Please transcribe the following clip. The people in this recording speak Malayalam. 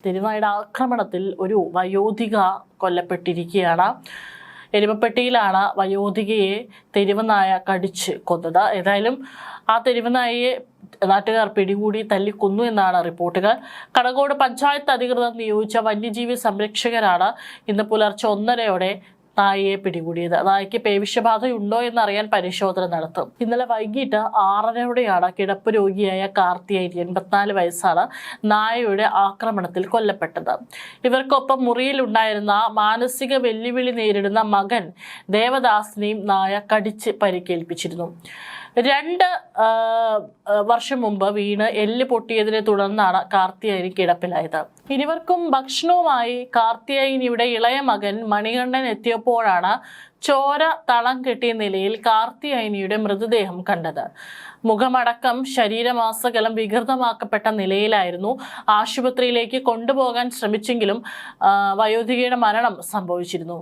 തെരുവുനായുടെ ആക്രമണത്തിൽ ഒരു വയോധിക കൊല്ലപ്പെട്ടിരിക്കുകയാണ്. എരുമപ്പെട്ടിയിലാണ് വയോധികയെ തെരുവുനായ കടിച്ച് കൊന്നത്. ഏതായാലും ആ തെരുവുനായയെ നാട്ടുകാർ പിടികൂടി തല്ലിക്കൊന്നു എന്നാണ് റിപ്പോർട്ടുകൾ. കടകോട് പഞ്ചായത്ത് അധികൃതർ നിയോഗിച്ച വന്യജീവി സംരക്ഷകരാണ് ഇന്ന് പുലർച്ചെ 1:30 നായയെ പിടികൂടിയത്. നായയ്ക്ക് പേവിഷബാധയുണ്ടോ എന്നറിയാൻ പരിശോധന നടത്തും. ഇന്നലെ വൈകിട്ട് 6:30 കിടപ്പ് രോഗിയായ കാർത്തിയായി 84 വയസ്സാണ് നായയുടെ ആക്രമണത്തിൽ കൊല്ലപ്പെട്ടത്. ഇവർക്കൊപ്പം മുറിയിലുണ്ടായിരുന്ന മാനസിക വെല്ലുവിളി നേരിടുന്ന മകൻ ദേവദാസിനെയും നായ കടിച്ച് പരിക്കേൽപ്പിച്ചിരുന്നു. 2 വർഷം മുമ്പ് വീണ് എല്ല് പൊട്ടിയതിനെ തുടർന്നാണ് കാർത്തിയായനി കിടപ്പിലായത്. ഇരുവർക്കും ഭക്ഷണവുമായി കാർത്തിയായനിയുടെ ഇളയ മകൻ മണികണ്ഠൻ എത്തിയപ്പോഴാണ് ചോര തളം കെട്ടിയ നിലയിൽ കാർത്തിയായനിയുടെ മൃതദേഹം കണ്ടത്. മുഖമടക്കം ശരീരമാസകലം വികൃതമാക്കപ്പെട്ട നിലയിലായിരുന്നു. ആശുപത്രിയിലേക്ക് കൊണ്ടുപോകാൻ ശ്രമിച്ചെങ്കിലും വയോധികയുടെ മരണം സംഭവിച്ചിരുന്നു.